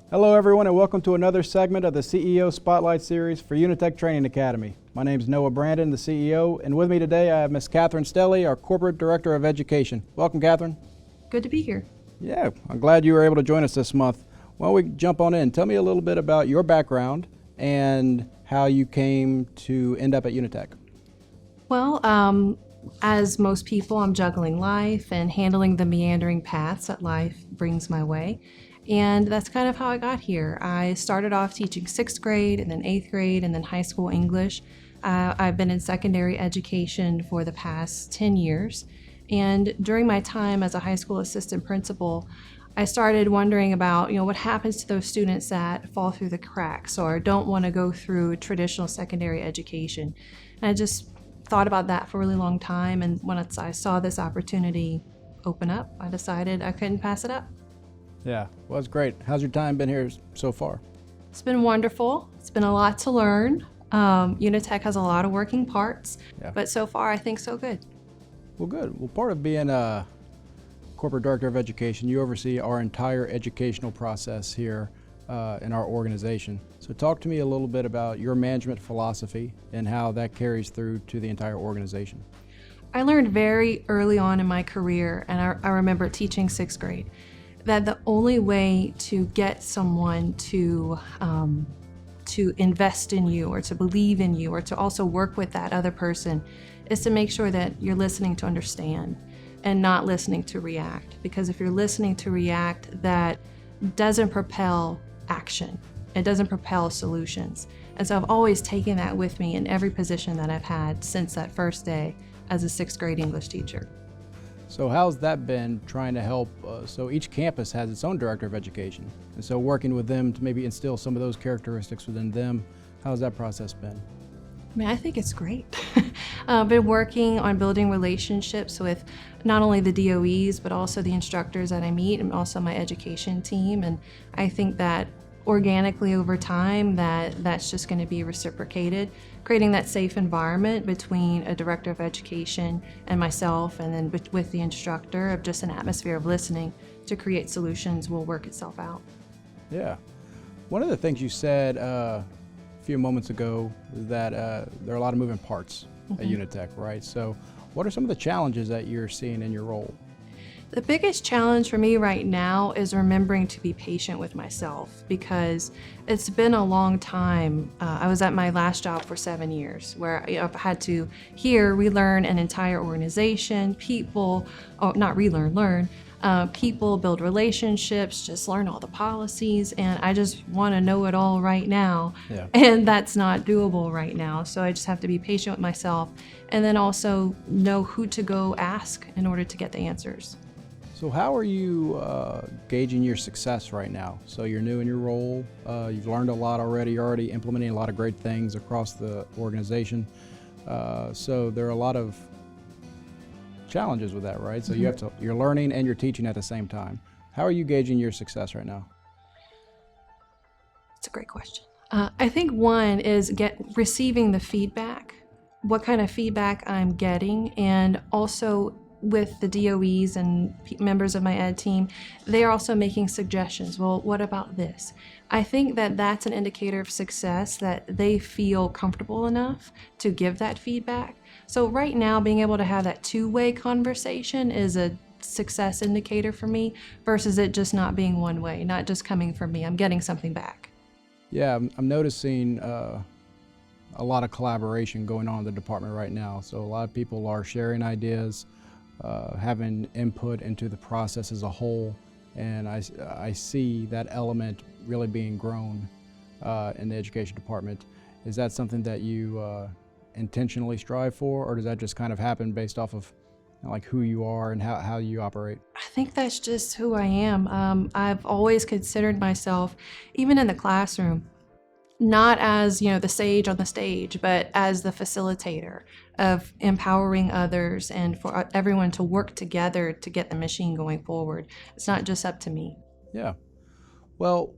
Hello everyone and welcome to another segment of the CEO Spotlight Series for Unitech Training Academy. My name is Noah Brandon, the CEO, and with me today I have Ms. Katherine Stelly, our Corporate Director of Education. Welcome, Katherine. Good to be here. Yeah, I'm glad you were able to join us this month. Why don't we jump on in? Tell me a little bit about your background and how you came to end up at Unitech. Well, as most people, I'm juggling life and handling the meandering paths that life brings my way. And that's kind of how I got here. I started off teaching 6th grade and then 8th grade and then high school English. I've been in secondary education for the past 10 years. And during my time as a high school assistant principal, I started wondering about, what happens to those students that fall through the cracks or don't want to go through traditional secondary education. And I just thought about that for a really long time. And once I saw this opportunity open up, I decided I couldn't pass it up. Yeah, well, it's great. How's your time been here so far? It's been wonderful. It's been a lot to learn. Unitech has a lot of working parts, but so far I think so good. Well, good. Well, part of being a Corporate Director of Education, you oversee our entire educational process here in our organization. So talk to me a little bit about your management philosophy and how that carries through to the entire organization. I learned very early on in my career, and I remember teaching 6th grade, that the only way to get someone to invest in you or to believe in you or to also work with that other person is to make sure that you're listening to understand and not listening to react. Because if you're listening to react, that doesn't propel action. It doesn't propel solutions. And so I've always taken that with me in every position that I've had since that first day as a 6th grade English teacher. So how's that been trying to help? So each campus has its own director of education. And so working with them to maybe instill some of those characteristics within them, how's that process been? I think it's great. I've been working on building relationships with not only the DOEs, but also the instructors that I meet and also my education team. And I think that organically over time, that's just going to be reciprocated, creating that safe environment between a director of education and myself, and then with the instructor, of just an atmosphere of listening to create solutions will work itself out. Yeah. One of the things you said a few moments ago is that there are a lot of moving parts at Unitech, right? So what are some of the challenges that you're seeing in your role? The biggest challenge for me right now is remembering to be patient with myself, because it's been a long time. I was at my last job for 7 years where I've had to relearn an entire organization, people, not relearn, learn, people, build relationships, just learn all the policies, and I just want to know it all right now. Yeah. And that's not doable right now. So I just have to be patient with myself and then also know who to go ask in order to get the answers. So how are you gauging your success right now? So you're new in your role, you've learned a lot already, you're already implementing a lot of great things across the organization. So there are a lot of challenges with that, right? So you're learning and you're teaching at the same time. How are you gauging your success right now? It's a great question. I think one is receiving the feedback, what kind of feedback I'm getting, and also with the DOEs and members of my ed team, they are also making suggestions. Well, what about this? I think that that's an indicator of success, that they feel comfortable enough to give that feedback. So right now, being able to have that two-way conversation is a success indicator for me versus it just not being one way, not just coming from me. I'm getting something back. Yeah, I'm noticing a lot of collaboration going on in the department right now. So a lot of people are sharing ideas, having input into the process as a whole, and I see that element really being grown in the education department. Is that something that you intentionally strive for, or does that just kind of happen based off of like who you are and how you operate? I think that's just who I am. I've always considered myself, even in the classroom, not as the sage on the stage, but as the facilitator of empowering others and for everyone to work together to get the machine going forward. It's not just up to me. Yeah. Well,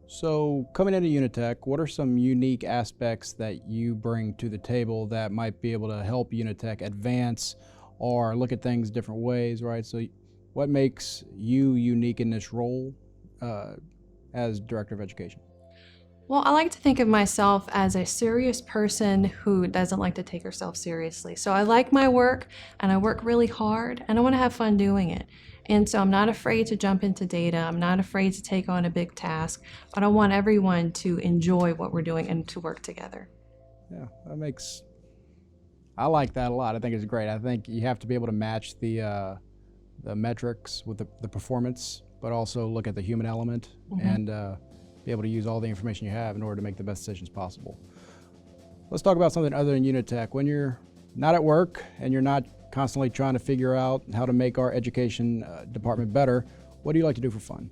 so coming into Unitech, what are some unique aspects that you bring to the table that might be able to help Unitech advance or look at things different ways, right? So what makes you unique in this role? as Director of Education? Well, I like to think of myself as a serious person who doesn't like to take herself seriously. So I like my work and I work really hard and I want to have fun doing it. And so I'm not afraid to jump into data. I'm not afraid to take on a big task, but I want everyone to enjoy what we're doing and to work together. Yeah, I like that a lot. I think it's great. I think you have to be able to match the metrics with the performance, but also look at the human element and be able to use all the information you have in order to make the best decisions possible. Let's talk about something other than unit tech. When you're not at work and you're not constantly trying to figure out how to make our education department better, what do you like to do for fun?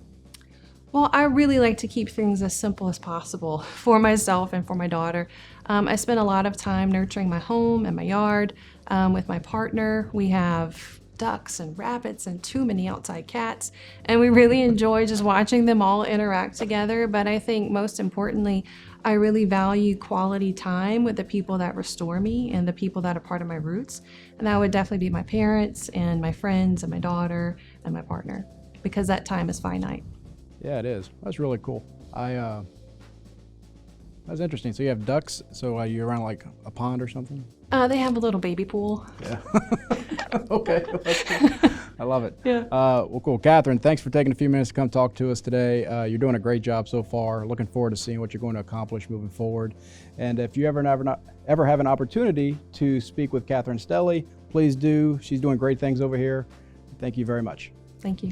Well, I really like to keep things as simple as possible for myself and for my daughter. I spend a lot of time nurturing my home and my yard with my partner. We have ducks and rabbits and too many outside cats, and we really enjoy just watching them all interact together. But I think most importantly, I really value quality time with the people that restore me and the people that are part of my roots. And that would definitely be my parents and my friends and my daughter and my partner, because that time is finite. Yeah, it is. That's really cool. That's interesting. So you have ducks. So are you around like a pond or something? They have a little baby pool. Yeah. Okay. That's cool. I love it. Yeah. Well, cool. Katherine, thanks for taking a few minutes to come talk to us today. You're doing a great job so far. Looking forward to seeing what you're going to accomplish moving forward. And if you ever have an opportunity to speak with Katherine Stelly, please do. She's doing great things over here. Thank you very much. Thank you.